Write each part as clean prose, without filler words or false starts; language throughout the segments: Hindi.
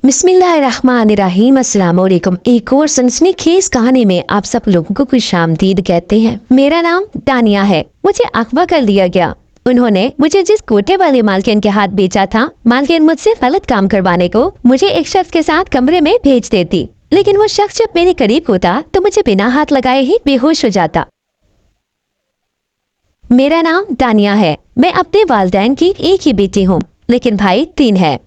बिस्मिल्लाहिर्रहमानिर्रहीम। अस्सलाम वालेकुम। एक और सनसनीखेज कहानी में आप सब लोगों को खुशामदीद कहते हैं। मेरा नाम दानिया है। मुझे अगवा कर लिया गया। उन्होंने मुझे जिस कोठे वाले मालकिन के हाथ बेचा था, मालकिन मुझसे गलत काम करवाने को मुझे एक शख्स के साथ कमरे में भेज देती, लेकिन वो शख्स जब मेरे करीब होता तो मुझे बिना हाथ लगाए ही बेहोश हो जाता। मेरा नाम दानिया है। मैं अपने वालिदैन की एक ही बेटी हूँ, लेकिन भाई 3 है।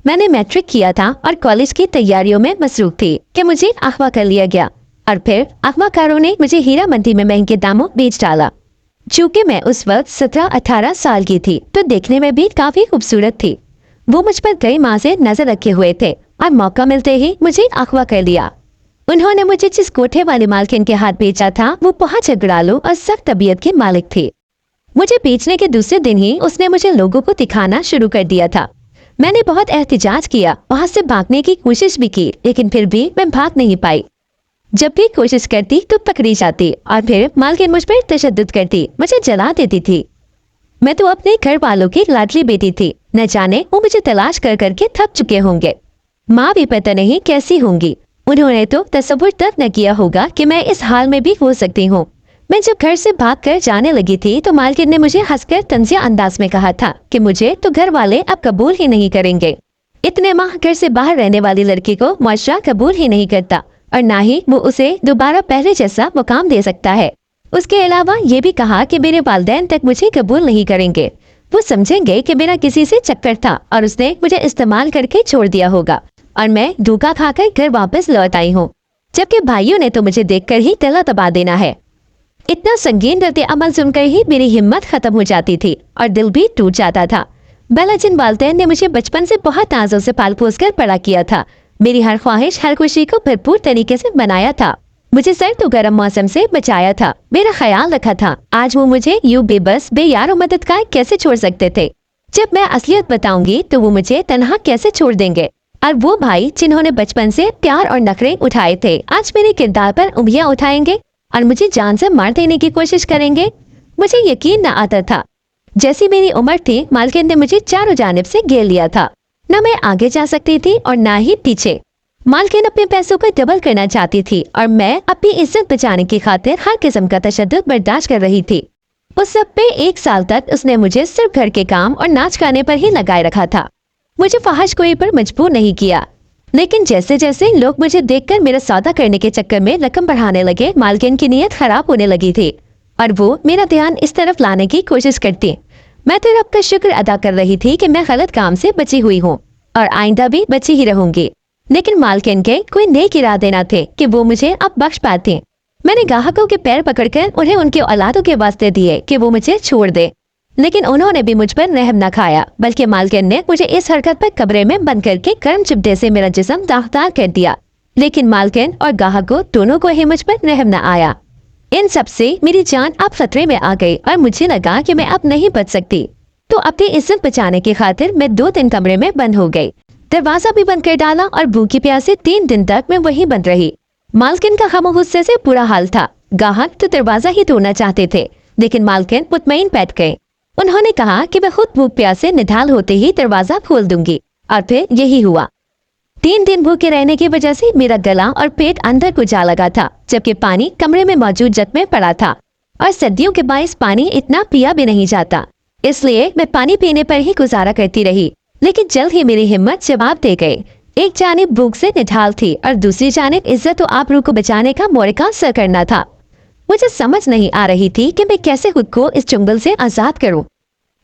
मैंने मैट्रिक किया था और कॉलेज की तैयारियों में मसरूफ थी कि मुझे अगवा कर लिया गया और फिर अगवाकारों ने मुझे हीरा मंडी में महंगे दामों बेच डाला। चूँकि मैं उस वक्त 17-18 साल की थी तो देखने में भी काफी खूबसूरत थी। वो मुझ पर कई माह से नजर रखे हुए थे और मौका मिलते ही मुझे अगवा कर लिया। उन्होंने मुझे जिस कोठे वाले मालकिन के हाथ बेचा था वो बहुत झगड़ालू और सख्त तबीयत के मालिक थे। मुझे बेचने के दूसरे दिन ही उसने मुझे लोगों को दिखाना शुरू कर दिया था। मैंने बहुत एहतिजाज किया, वहां से भागने की कोशिश भी की, लेकिन फिर भी मैं भाग नहीं पाई। जब भी कोशिश करती तो पकड़ी जाती और फिर मालकिन मुझ पर तशद्दुद करती, मुझे जला देती थी। मैं तो अपने घर वालों की लाडली बेटी थी। न जाने वो मुझे तलाश कर करके थक चुके होंगे। माँ भी पता नहीं कैसी होंगी। उन्होंने तो तसव्वुर तक न किया होगा कि मैं इस हाल में भी हो सकती हूँ। मैं जब घर से भागकर जाने लगी थी तो मालकिन ने मुझे हंसकर तंजिया अंदाज में कहा था कि मुझे तो घर वाले अब कबूल ही नहीं करेंगे। इतने माह घर से बाहर रहने वाली लड़की को मुआशरा कबूल ही नहीं करता और ना ही वो उसे दोबारा पहले जैसा मुकाम दे सकता है। उसके अलावा ये भी कहा कि मेरे वालिदैन तक मुझे कबूल नहीं करेंगे। वो समझेंगे कि मेरा किसी से चक्कर था और उसने मुझे इस्तेमाल करके छोड़ दिया होगा और मैं धोखा खाकर घर वापस लौट आई हूँ, जबकि भाइयों ने तो मुझे देखकर ही तला दबा देना है। इतना संगीन रद्द अमल सुनकर ही मेरी हिम्मत खत्म हो जाती थी और दिल भी टूट जाता था। भला जिन वालिदैन ने मुझे बचपन से बहुत नाजों से पाल पोस कर बड़ा किया था, मेरी हर ख्वाहिश हर खुशी को भरपूर तरीके से बनाया था, मुझे सर्द तो गर्म मौसम से बचाया था, मेरा ख्याल रखा था, आज वो मुझे यूं बेबस बेयार और मददगार कैसे छोड़ सकते थे? जब मैं असलियत बताऊंगी तो वो मुझे तन्हा कैसे छोड़ देंगे? और वो भाई जिन्होंने बचपन से प्यार और नखरे उठाए थे, आज मेरे किरदार पर उंगलियां उठाएंगे और मुझे जान से मार देने की कोशिश करेंगे। मुझे यकीन न आता था। जैसी मेरी उम्र थी, मालकिन ने मुझे चारों जानिब से घेर लिया था। न मैं आगे जा सकती थी और न ही पीछे। मालकिन अपने पैसों को डबल करना चाहती थी और मैं अपनी इज्जत बचाने की खातिर हर किस्म का तशद्दुद बर्दाश्त कर रही थी। उस सब पे 1 साल तक उसने मुझे सिर्फ घर के काम और नाच गाने पर ही लगाए रखा था। मुझे फहाश कोई पर मजबूर नहीं किया, लेकिन जैसे जैसे लोग मुझे देखकर मेरा सौदा करने के चक्कर में रकम बढ़ाने लगे, मालकिन की नीयत खराब होने लगी थी और वो मेरा ध्यान इस तरफ लाने की कोशिश करती। मैं तो रब का शुक्र अदा कर रही थी कि मैं गलत काम से बची हुई हूँ और आइंदा भी बची ही रहूंगी, लेकिन मालकिन के कोई नेक इरादे न थे कि वो मुझे अब बख्श पाते। मैंने ग्राहकों के पैर पकड़कर उन्हें उनके औलादों के वास्ते दिए कि वो मुझे छोड़ दे, लेकिन उन्होंने भी मुझ पर रहम न खाया, बल्कि मालकिन ने मुझे इस हरकत पर कमरे में बंद करके गर्म चिपटे से मेरा जिस्म दागदार कर दिया। लेकिन मालकिन और ग्राहकों दोनों को ही मुझ पर रहम न आया। इन सब से मेरी जान अब खतरे में आ गई और मुझे लगा कि मैं अब नहीं बच सकती। तो अपनी इज्जत बचाने की खातिर मैं 2 दिन कमरे में बंद हो गई, दरवाजा भी बंद कर डाला और भूखी प्यासे 3 दिन तक मैं वहीं बंद रही। मालकिन का गम गुस्से से बुरा हाल था। ग्राहक तो दरवाजा ही तोड़ना चाहते थे, लेकिन मालकिन मुतमईन बैठ गए। उन्होंने कहा कि मैं खुद भूख प्यासे निढाल होते ही दरवाजा खोल दूंगी, और फिर यही हुआ। 3 दिन भूखे रहने की वजह से मेरा गला और पेट अंदर को जा लगा था, जबकि पानी कमरे में मौजूद जग में पड़ा था और सर्दियों के बायस पानी इतना पिया भी नहीं जाता, इसलिए मैं पानी पीने पर ही गुजारा करती रही। लेकिन जल्द ही मेरी हिम्मत जवाब दे गई। एक जानिब भूख से निढाल थी और दूसरी जानिब इज्जत और आबरू को बचाने का मोरिका सर करना था। मुझे समझ नहीं आ रही थी कि मैं कैसे खुद को इस चुंगल से आजाद करूं।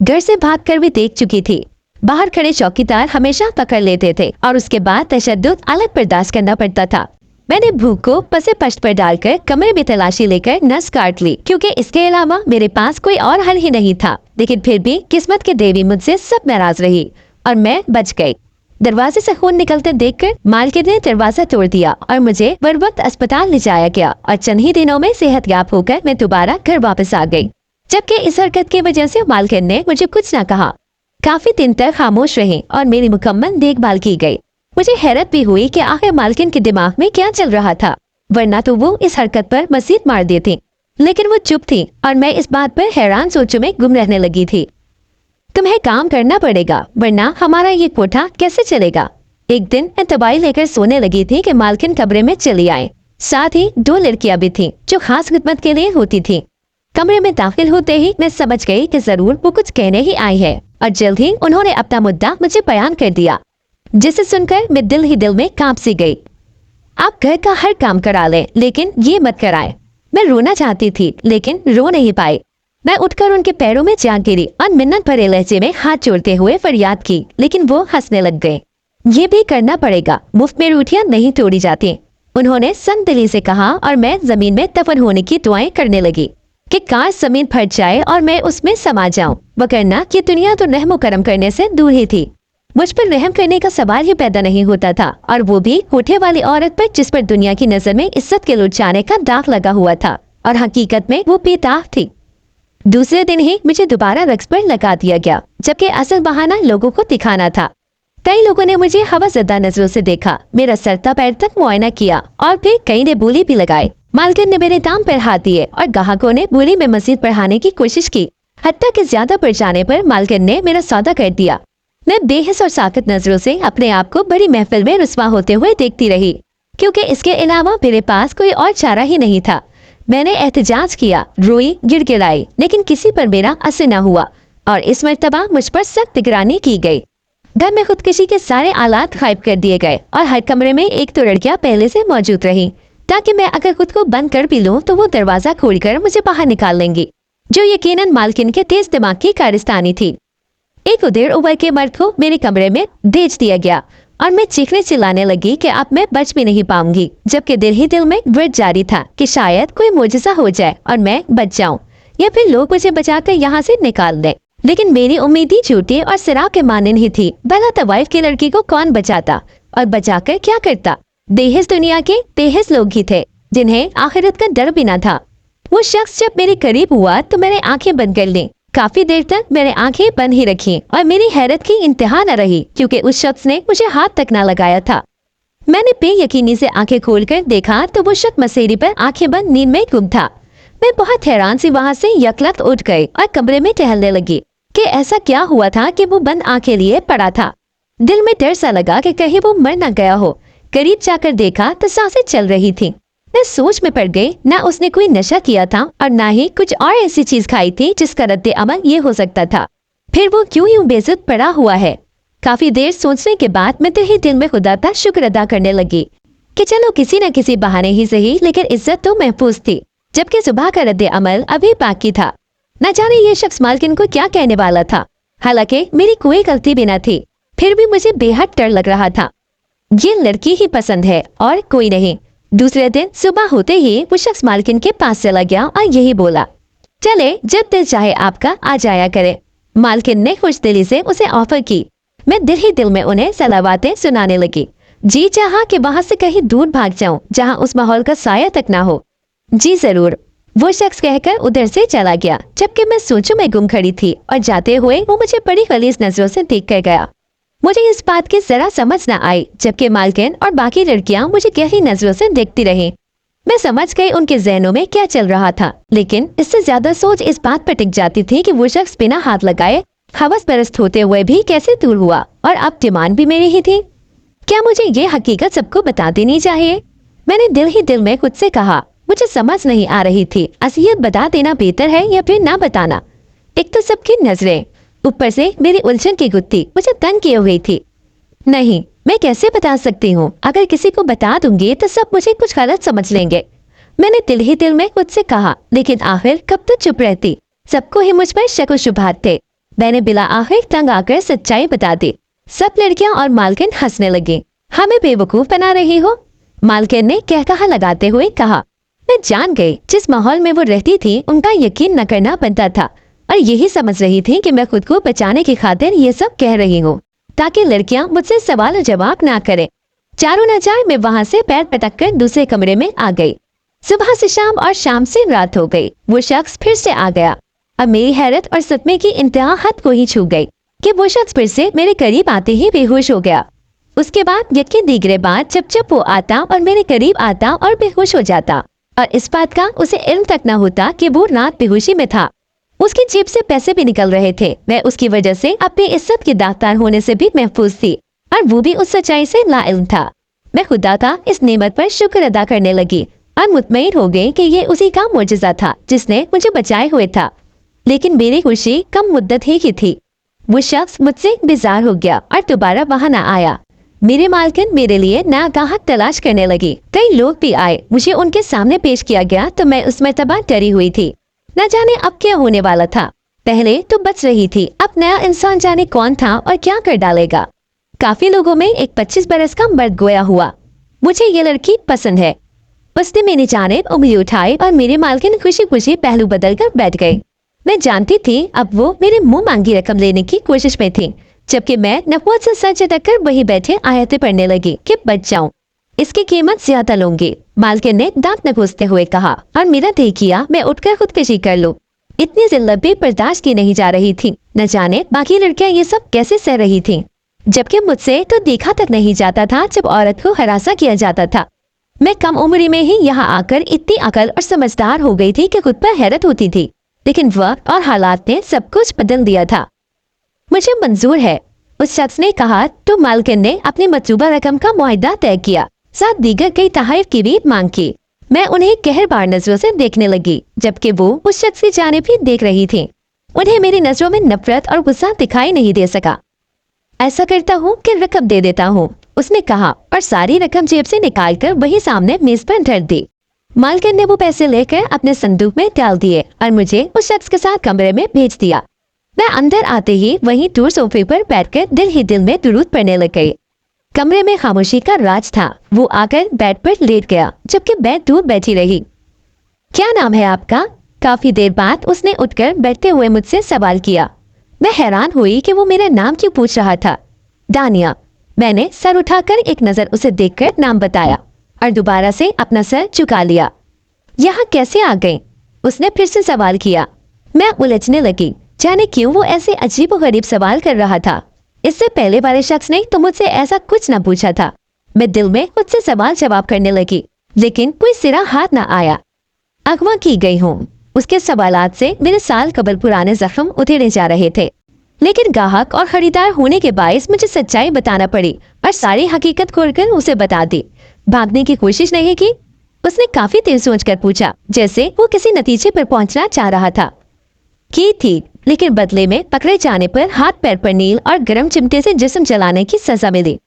घर से भागकर भी देख चुकी थी। बाहर खड़े चौकीदार हमेशा पकड़ लेते थे और उसके बाद तशद्दुद अलग बर्दाश्त करना पड़ता था। मैंने भूख को पसे पश्त पर डालकर कमरे में तलाशी लेकर नस काट ली, क्योंकि इसके अलावा मेरे पास कोई और हल ही नहीं था। लेकिन फिर भी किस्मत के देवी मुझसे सब नाराज रही और मैं बच गई। दरवाजे से खून निकलते देखकर मालकिन ने दरवाजा तोड़ दिया और मुझे बर वक्त अस्पताल ले जाया गया और चंद ही दिनों में सेहतयाब होकर मैं दोबारा घर वापस आ गई। जबकि इस हरकत की वजह से मालकिन ने मुझे कुछ न कहा। काफी दिन तक खामोश रहे और मेरी मुकम्मल देखभाल की गई। मुझे हैरत भी हुई कि आखिर मालकिन के दिमाग में क्या चल रहा था, वरना तो वो इस हरकत पर मजीद मार देती। लेकिन वो चुप थी और मैं इस बात पर हैरान सोचों में गुम रहने लगी थी। तुम्हें काम करना पड़ेगा, वरना हमारा ये कोठा कैसे चलेगा। एक दिन मैं दवाई लेकर सोने लगी थी कि मालकिन कमरे में चली आए। साथ ही 2 लड़कियां भी थीं जो खास खिदमत के लिए होती थीं। कमरे में दाखिल होते ही मैं समझ गई कि जरूर वो कुछ कहने ही आई है और जल्द ही उन्होंने अपना मुद्दा मुझे बयान कर दिया, जिसे सुनकर मैं दिल ही दिल में कांप सी गई। आप घर का हर काम करा लें लेकिन ये मत कराएं। मैं रोना चाहती थी लेकिन रो नहीं पाई। मैं उठकर उनके पैरों में जा गिरी और मिन्नत भरे लहजे में हाथ जोड़ते हुए फरियाद की, लेकिन वो हंसने लग गए। ये भी करना पड़ेगा, मुफ्त में रोटियां नहीं तोड़ी जाती, उन्होंने संदिली से कहा और मैं जमीन में दफन होने की दुआएं करने लगी कि काश जमीन फट जाए और मैं उसमें समा जाऊं। वरना कि दुनिया तो रहमो करम करने से दूर ही थी। मुझ पर रहम करने का सवाल ही पैदा नहीं होता था, और वो भी कोठे वाली औरत पर जिस पर दुनिया की नजर में इज्जत के लुट जाने का दाग लगा हुआ था और हकीकत में वो बेताब थी। दूसरे दिन ही मुझे दोबारा रक्स पर लगा दिया गया, जबकि असल बहाना लोगों को दिखाना था। कई लोगों ने मुझे हवसज़दा नजरों से देखा, मेरा सर पैर तक मुआयना किया और फिर कई ने बोली भी लगाई। मालकिन ने मेरे दाम पर हाथ दिए और ग्राहकों ने बोली में मजीद बढ़ाने की कोशिश की। हत्ता कि ज्यादा बढ़ जाने पर मालकिन ने मेरा सौदा कर दिया। मैं बेहस और साकत नजरों से अपने आप को बड़ी महफिल में रुस्वा होते हुए देखती रही, क्योंकि इसके अलावा मेरे पास कोई और चारा ही नहीं था। मैंने एहतजाज किया, रोई, गिड़गिड़ाई, लेकिन किसी पर मेरा असर न हुआ और इस मर्तबा मुझ पर सख्त निगरानी की गई। घर में खुदकुशी के सारे आलात गायब कर दिए गए और हर कमरे में एक तो लड़कियां पहले से मौजूद रही, ताकि मैं अगर खुद को बंद कर भी लूं तो वो दरवाजा खोलकर मुझे बाहर निकाल लेंगी, जो यकीनन मालकिन के तेज दिमाग की कारस्तानी थी। एक उदेड़ उबर के मर्द को मेरे कमरे में भेज दिया गया और मैं चीखने चिल्लाने लगी कि अब मैं बच भी नहीं पाऊंगी, जबकि दिल ही दिल में व्रत जारी था कि शायद कोई मोजज़ा हो जाए और मैं बच जाऊं या फिर लोग मुझे बचाकर यहाँ से निकाल दें। लेकिन मेरी उम्मीद ही झूठी और सिरा के मानन ही थी। भला तवाइफ की लड़की को कौन बचाता और बचाकर क्या करता? बेहिस दुनिया के बेहिस लोग ही थे जिन्हें आखिरत का डर भी न था। वो शख्स जब मेरे करीब हुआ तो मैंने आंखें बंद कर ली। काफी देर तक मैंने आंखें बंद ही रखी और मेरी हैरत की इंतहा न रही, क्योंकि उस शख्स ने मुझे हाथ तक न लगाया था। मैंने बेयकीनी से आंखें खोलकर देखा तो वो शख्स मसेरी पर आंखें बंद नींद में गुम था। मैं बहुत हैरान सी वहां से यकलख्त उठ गई और कमरे में टहलने लगी कि ऐसा क्या हुआ था कि वो बंद आंखें लिए पड़ा था। दिल में डर सा लगा कि कहीं वो मर न गया हो। करीब जाकर देखा तो सांसें चल रही थी। मैं सोच में पड़ गई, ना उसने कोई नशा किया था और ना ही कुछ और ऐसी चीज खाई थी जिसका रद्द अमल ये हो सकता था। फिर वो क्यों यूं बेइज्जत पड़ा हुआ है? काफी देर सोचने के बाद मैं दिल ही दिल में खुदा का शुक्र अदा करने लगी कि चलो किसी न किसी बहाने ही सही, लेकिन इज्जत तो महफूज थी, जबकि सुबह का रद्द अमल अभी बाकी था। न जाने ये शख्स मालकिन को क्या कहने वाला था। हालांकि मेरी कोई गलती भी न थी, फिर भी मुझे बेहद डर लग रहा था। ये लड़की ही पसंद है और कोई नहीं। दूसरे दिन सुबह होते ही वो शख्स मालकिन के पास चला गया और यही बोला, चले जब दिल चाहे आपका आ जाया करे। मालकिन ने खुश दिली से उसे ऑफर की। मैं दिल ही दिल में उन्हें सलावातें सुनाने लगी। जी चाहा कि वहां से कहीं दूर भाग जाऊं जहां उस माहौल का साया तक ना हो। जी जरूर, वो शख्स कहकर उधर से चला गया, जबकि मैं सोचों में गुम खड़ी थी और जाते हुए वो मुझे बड़ी गलीज नजरों से देख कर गया। मुझे इस बात की जरा समझ न आई, जबकि मालकिन और बाकी लड़कियां मुझे गहरी नजरों से देखती रहीं। मैं समझ गई उनके जहनों में क्या चल रहा था, लेकिन इससे ज्यादा सोच इस बात पर टिक जाती थी कि वो शख्स बिना हाथ लगाए हवस परस्त होते हुए भी कैसे दूर हुआ और अब डिमांड भी मेरी ही थी। क्या मुझे ये हकीकत सबको बता देनी चाहिए? मैंने दिल ही दिल में खुद से कहा। मुझे समझ नहीं आ रही थी असलियत बता देना बेहतर है या फिर ना बताना। एक तो सबकी नजरें, ऊपर से मेरी उलझन की गुत्थी मुझे तंग किए हुई थी। नहीं, मैं कैसे बता सकती हूँ? अगर किसी को बता दूंगी तो सब मुझे कुछ गलत समझ लेंगे। मैंने दिल ही दिल में खुद से कहा, लेकिन आखिर कब तक चुप रहती? सबको ही मुझ पर शक व शुबहात थे। मैंने बिला आखिर तंग आकर सच्चाई बता दी। सब लड़कियां और मालकिन हंसने लगी। हमें बेवकूफ बना रही हो, मालकिन ने कहकहा लगाते हुए कहा। मैं जान गई जिस माहौल में वो रहती थी उनका यकीन न करना बनता था, और यही समझ रही थी कि मैं खुद को बचाने की खातिर ये सब कह रही हूँ ताकि लड़कियां मुझसे सवाल जवाब ना करें। चारों न जाए मैं वहां से पैर पटक कर दूसरे कमरे में आ गई। सुबह से शाम और शाम से रात हो गई। वो शख्स फिर से आ गया। अब मेरी हैरत और सदमे की इंतहा हद को ही छू गई कि वो शख्स फिर से मेरे करीब आते ही बेहोश हो गया। उसके बाद यकीन दीगरे बाद जब जब वो आता और मेरे करीब आता और बेहोश हो जाता, और इस बात का उसे इल्म तक न होता कि वो रात बेहोशी में था। उसकी जेब से पैसे भी निकल रहे थे। मैं उसकी वजह से अपनी इज्जत की दागदार होने से भी महफूज थी और वो भी उस सच्चाई से लाइल्म था। मैं खुदा का इस नेमत पर शुक्र अदा करने लगी और मुतमईन हो गई कि ये उसी का मुजज़ा था जिसने मुझे बचाए हुए था। लेकिन मेरी खुशी कम मुद्दत ही की थी। वो शख्स मुझसे बेजार हो गया और दोबारा वहाँ न आया। मेरे मालकिन मेरे लिए नया गाहक तलाश करने लगी। कई लोग भी आए, मुझे उनके सामने पेश किया गया तो मैं उस मर्तबा डरी हुई थी। न जाने अब क्या होने वाला था। पहले तो बच रही थी, अब नया इंसान जाने कौन था और क्या कर डालेगा। काफी लोगों में एक 25 बरस का मर्द गोया हुआ, मुझे ये लड़की पसंद है। उसने मेरी जानिब उंगली उठाई और मेरे मालकिन खुशी खुशी पहलू बदल कर बैठ गए। मैं जानती थी अब वो मेरे मुंह मांगी रकम लेने की कोशिश में थी, जबकि मैं नफवत से सर झटक कर वही बैठे आयतें पढ़ने लगी कि बच जाऊं, इसकी कीमत ज्यादा लूंगी। मालकिन ने दांत नगोसते हुए कहा और मेरा दिल किया मैं उठकर खुदकशी कर लूं। इतनी जिल्लत भी बर्दाश्त की नहीं जा रही थी। न जाने बाकी लड़कियां ये सब कैसे सह रही थीं, जबकि मुझसे तो देखा तक नहीं जाता था जब औरत को हरासा किया जाता था। मैं कम उम्र में ही यहाँ आकर इतनी अकल और समझदार हो गई थी कि खुद पर हैरत होती थी। लेकिन वक्त और हालात ने सब कुछ बदल दिया था। मुझे मंजूर है, उस शख्स ने कहा। तो मालकिन ने अपनी मतलूबा रकम का मुआहदा तय किया, साथ दीगर कई तहाइफ की भी मांग की। मैं उन्हें कहरबार नजरों से देखने लगी, जबकि वो उस शख्स की जानिब भी देख रही थी। उन्हें मेरी नजरों में नफरत और गुस्सा दिखाई नहीं दे सका। ऐसा करता हूँ कि रकम दे देता हूँ, उसने कहा और सारी रकम जेब से निकालकर वही सामने मेज पर धर दी। मालकिन ने वो पैसे लेकर अपने संदूक में डाल दिए और मुझे उस शख्स के साथ कमरे में भेज दिया। मैं अंदर आते ही वहीं दूर सोफे पर बैठकर दिल ही दिल में दुरूद पढ़ने लग गई। कमरे में खामोशी का राज था। वो आकर बेड पर लेट गया, जबकि मैं दूर बैठी रही। क्या नाम है आपका? काफी देर बाद उसने उठकर बैठते हुए मुझसे सवाल किया। मैं हैरान हुई कि वो मेरा नाम क्यों पूछ रहा था। दानिया। मैंने सर उठाकर एक नजर उसे देखकर नाम बताया और दोबारा से अपना सर झुका लिया। यहाँ कैसे आ गए? उसने फिर से सवाल किया। मैं उलझने लगी, जाने क्यों वो ऐसे अजीब व गरीब सवाल कर रहा था। इससे पहले वाले शख्स ने तो मुझसे ऐसा कुछ न पूछा था। मैं दिल में खुद से सवाल जवाब करने लगी, लेकिन कोई सिरा हाथ न आया। अगवा की गई हूँ, उसके सवालात से मेरे साल कबल पुराने जख्म उधेड़े जा रहे थे। लेकिन ग्राहक और खरीदार होने के बायस मुझे सच्चाई बताना पड़ी और सारी हकीकत खोलकर उसे बता दी। भागने की कोशिश नहीं की। उसने काफी देर सोचकर पूछा, जैसे वो किसी नतीजे पर पहुंचना चाह रहा था। की थी, लेकिन बदले में पकड़े जाने पर हाथ पैर पर नील और गर्म चिमटे से जिस्म जलाने की सजा मिली।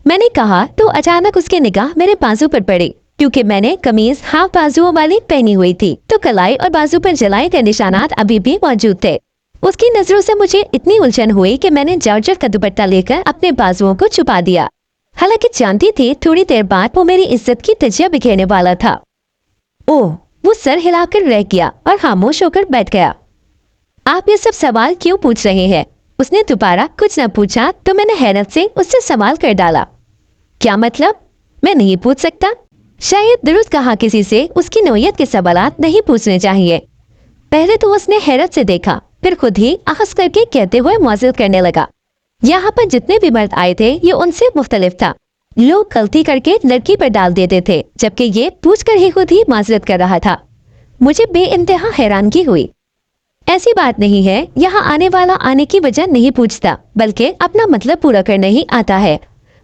मैंने कहा तो अचानक उसकी निगाह मेरे बाजू पर पड़ी। क्योंकि मैंने कमीज हाफ बाजुओं वाली पहनी हुई थी तो कलाई और बाजू पर जलाए गए निशानात अभी भी मौजूद थे। उसकी नजरों से मुझे इतनी उलझन हुई कि मैंने जॉर्जेट का दुपट्टा लेकर अपने बाजुओं को छुपा दिया। हालांकि जानती थी थोड़ी देर बाद वो मेरी इज्जत की तजिया बिखेरने वाला था। ओह, वो सर हिलाकर रह गया और खामोश होकर बैठ गया। आप ये सब सवाल क्यों पूछ रहे हैं? उसने दोबारा कुछ न पूछा तो मैंने हैरत से उससे सवाल कर डाला। क्या मतलब? मैं नहीं पूछ सकता? शायद दुरुस्त कहा, किसी से उसकी नौयत के सवालात नहीं पूछने चाहिए। पहले तो उसने हैरत से देखा, फिर खुद ही आहस करके कहते हुए मुआज़िज़ करने लगा। यहाँ पर जितने भी मर्द आए थे ये उनसे मुख्तलिफ था। लोग गलती करके लड़की पर डाल देते थे, जबकि ये पूछकर ही खुद ही माजरत कर रहा था। मुझे बेइंतहा हैरानगी हुई। ऐसी बात नहीं है, यहाँ आने वाला आने की वजह नहीं पूछता, बल्कि अपना मतलब पूरा करने ही आता है।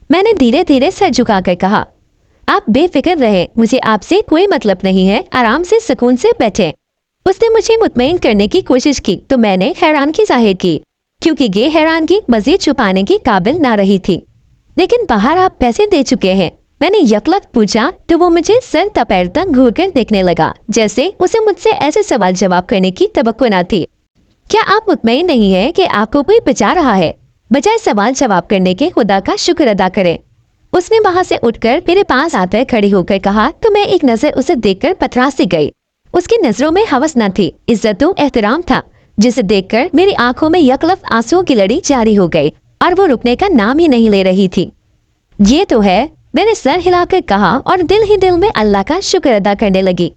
मैंने धीरे धीरे सर झुकाकर कहा, आप बेफिक्र रहे, मुझे आपसे कोई मतलब नहीं है, आराम से सुकून से बैठे। उसने मुझे मुतमईन करने की कोशिश की तो मैंने हैरानगी जाहिर की, क्योंकि ये हैरानगी मजीद छुपाने की काबिल ना रही थी। लेकिन बाहर आप पैसे दे चुके हैं? मैंने यकलक पूछा तो वो मुझे सर तपैर तक घूर कर देखने लगा, जैसे उसे मुझसे ऐसे सवाल जवाब करने की तवक्को न थी। क्या आप मुतमईन नहीं है कि आपको कोई बचा रहा है? बजाय सवाल जवाब करने के खुदा का शुक्र अदा करें। उसने वहां से उठकर मेरे पास आकर खड़ी होकर कहा तो मैं एक नजर उसे देखकर पथरा सी गई। उसकी नजरों में हवस न थी, इज्जत व एहतराम था, जिसे देखकर मेरी आंखों में यकलफ आंसुओं की लड़ी जारी हो गई और वो रुकने का नाम ही नहीं ले रही थी। ये तो है, मैंने सर हिलाकर कहा और दिल ही दिल में अल्लाह का शुक्र अदा करने लगी।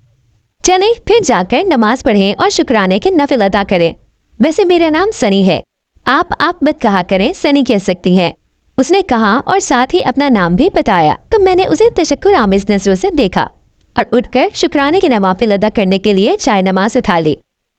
चले फिर जाकर नमाज पढ़ें और शुक्राने के नफिल अदा करें। वैसे मेरा नाम सनी है, आप मत कहा करें, सनी कह सकती हैं, उसने कहा और साथ ही अपना नाम भी बताया। तो मैंने उसे तशक्कुर आमिज़ नजरों से देखा और उठकर शुक्राने के नवाफिल अदा करने के लिए चाय नमाज उठा ली।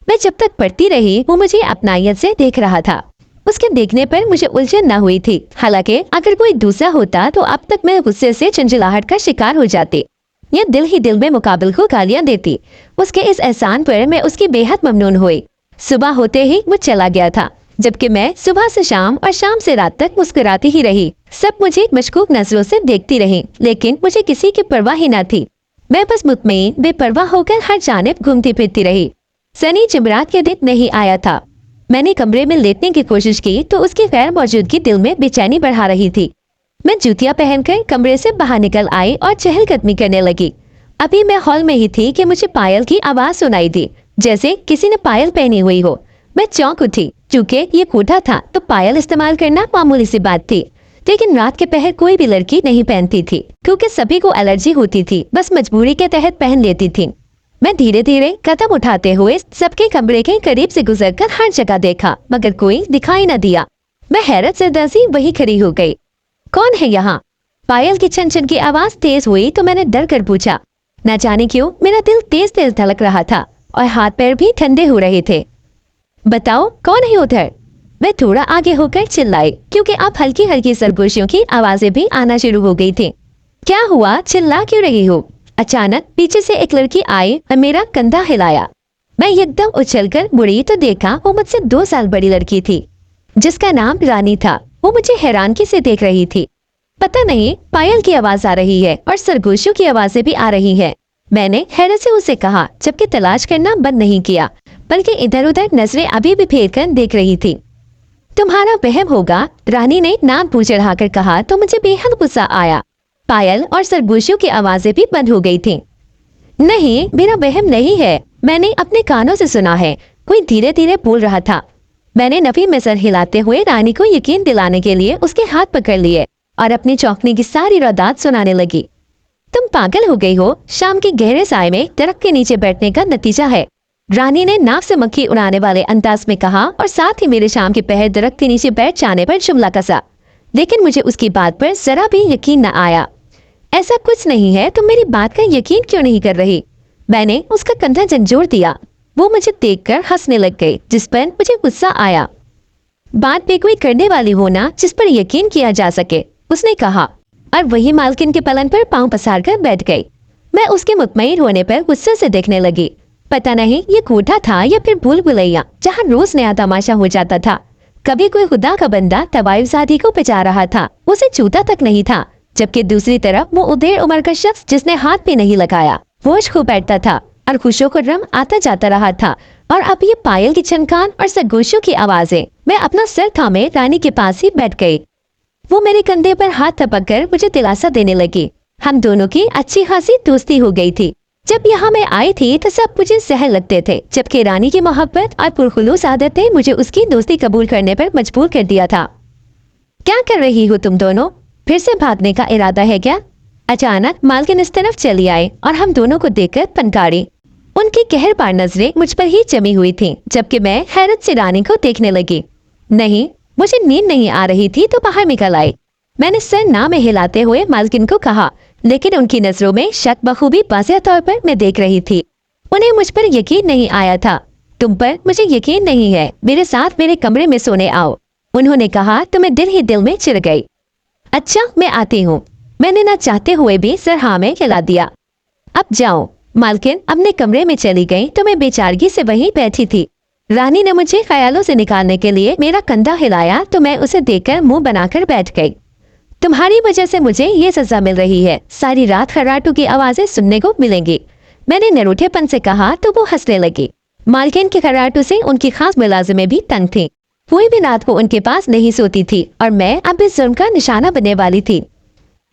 मैं जब तक पढ़ती रही वो मुझे अपनायत से देख रहा था। उसके देखने पर मुझे उलझन न हुई थी। हालांकि अगर कोई दूसरा होता तो अब तक मैं गुस्से से झंझलाहट का शिकार हो जाती या दिल ही दिल में मुकाबिल को गालियां देती। उसके इस एहसान पर मैं उसकी बेहद ममनून हुई। सुबह होते ही वो चला गया था, जबकि मैं सुबह से शाम और शाम से रात तक मुस्कुराती ही रही। सब मुझे मशकूक नजरों से देखती रही, लेकिन मुझे किसी की परवाह ही न थी। मैं बस मुतमईन बेपरवाह होकर हर जानिब घूमती फिरती रही। सनी जुमेरात के दिन नहीं आया था। मैंने कमरे में लेटने की कोशिश की तो उसकी गैर मौजूदगी दिल में बेचैनी बढ़ा रही थी। मैं जूतियां पहनकर कमरे से बाहर निकल आई और चहलकदमी करने लगी। अभी मैं हॉल में ही थी कि मुझे पायल की आवाज सुनाई दी, जैसे किसी ने पायल पहनी हुई हो। मैं चौंक उठी। चूंकि ये कोठा था तो पायल इस्तेमाल करना मामूली सी बात थी, लेकिन रात के पहर कोई भी लड़की नहीं पहनती थी, क्योंकि सभी को एलर्जी होती थी। बस मजबूरी के तहत पहन लेती थी। मैं धीरे धीरे कदम उठाते हुए सबके कमरे के करीब से गुजरकर हर जगह देखा, मगर कोई दिखाई न दिया। मैं हैरत से दसी वही खड़ी हो गई। कौन है यहाँ? पायल की छन छन की आवाज तेज हुई तो मैंने डर कर पूछा। न जाने क्यों मेरा दिल तेज तेज धड़क रहा था और हाथ पैर भी ठंडे हो रहे थे। बताओ कौन है उधर? मैं थोड़ा आगे होकर चिल्लाई, क्योंकि अब हल्की हल्की सरगोशियों की आवाजें भी आना शुरू हो गई थी। क्या हुआ, चिल्ला क्यों रही हो? अचानक पीछे से एक लड़की आई और मेरा कंधा हिलाया। मैं एकदम उछलकर मुड़ी तो देखा वो मुझसे 2 साल बड़ी लड़की थी, जिसका नाम रानी था। वो मुझे हैरानगी से देख रही थी। पता नहीं पायल की आवाज आ रही है और सरगोशियों की आवाजें भी आ रही है। मैंने हैरत से उसे कहा, जबकि तलाश करना बंद नहीं किया, बल्कि इधर उधर नजरें अभी भी फेर कर देख रही थी। तुम्हारा वहम होगा, रानी ने नाम पूछ चढ़ाकर कहा तो मुझे बेहद गुस्सा आया। पायल और सरगोशियों की आवाजें भी बंद हो गई थीं। नहीं, मेरा वहम नहीं है, मैंने अपने कानों से सुना है, कोई धीरे धीरे बोल रहा था। मैंने नफी में सर हिलाते हुए रानी को यकीन दिलाने के लिए उसके हाथ पकड़ लिए और अपनी चौंकने की सारी रौदात सुनाने लगी। तुम पागल हो गई हो, शाम के गहरे साए में दरख्त के नीचे बैठने का नतीजा है, रानी ने नाक से मक्खी उड़ाने वाले अंदाज में कहा और साथ ही मेरे शाम के पहर दरख्त के नीचे बैठ जाने पर जुमला कसा। लेकिन मुझे उसकी बात पर जरा भी यकीन न आया। ऐसा कुछ नहीं है, तुम मेरी बात का यकीन क्यों नहीं कर रही? मैंने उसका कंधा झंझोड़ दिया। वो मुझे देखकर हंसने लग गई, जिस पर मुझे गुस्सा आया। बात पे कोई करने वाली होना जिस पर यकीन किया जा सके, उसने कहा, और वही मालकिन के पलंग पर पांव पसार कर बैठ गई। मैं उसके मुतमईन होने पर गुस्से से देखने लगी। पता नहीं ये कोठा था या फिर भूल भुलैया, जहाँ रोज नया तमाशा हो जाता था। कभी कोई खुदा का बंदा तवाइफजादी को बचा रहा था, उसे छूता तक नहीं था, जबकि दूसरी तरफ वो उधेड़ उम्र का शख्स जिसने हाथ भी नहीं लगाया बोझ को बैठता था और खुशो को रम आता जाता रहा था। और अब ये पायल की छनकान और सरगोशियों की आवाजें। मैं अपना सर थामे रानी के पास ही बैठ गई। वो मेरे कंधे पर हाथ थपक मुझे दिलासा देने लगी। हम दोनों की अच्छी खासी दोस्ती हो गई थी। जब यहाँ मैं आई थी तो सब मुझे सहल लगते थे, जबकि रानी की मोहब्बत और पुरखुलूस आदतें मुझे उसकी दोस्ती कबूल करने पर मजबूर कर दिया था। क्या कर रही हो तुम दोनों? फिर से भागने का इरादा है क्या? अचानक मालकिन इस तरफ चली आई और हम दोनों को देखकर पनकारी। उनकी कहरबार नजरें मुझ पर ही जमी हुई थीं, जबकि मैं हैरत से रानी को देखने लगी। नहीं, मुझे नींद नहीं आ रही थी तो बाहर निकल आई। मैंने सर ना में हिलाते हुए मालकिन को कहा, लेकिन उनकी नजरों में शक बखूबी वाज़ेह तौर पर मैं देख रही थी। उन्हें मुझ पर यकीन नहीं आया था। तुम पर मुझे यकीन नहीं है, मेरे साथ मेरे कमरे में सोने आओ, उन्होंने कहा तो मैं दिल ही दिल में चिढ़ गई। अच्छा, मैं आती हूँ, मैंने ना चाहते हुए भी सर हाँ में हिला दिया। अब जाओ। मालकिन अपने कमरे में चली गई तो मैं बेचारगी से वहीं बैठी थी। रानी ने मुझे ख्यालों से निकालने के लिए मेरा कंधा हिलाया तो मैं उसे देखकर मुंह बनाकर बैठ गई। तुम्हारी वजह से मुझे ये सजा मिल रही है, सारी रात खर्राटों की आवाजें सुनने को मिलेंगी, मैंने निरूठेपन से कहा तो वो हंसने लगी। मालकिन के खर्राटों से उनकी खास मुलाजिमें भी तंग थी। कोई भी रात को उनके पास नहीं सोती थी और मैं अब इस जुर्म का निशाना बनने वाली थी।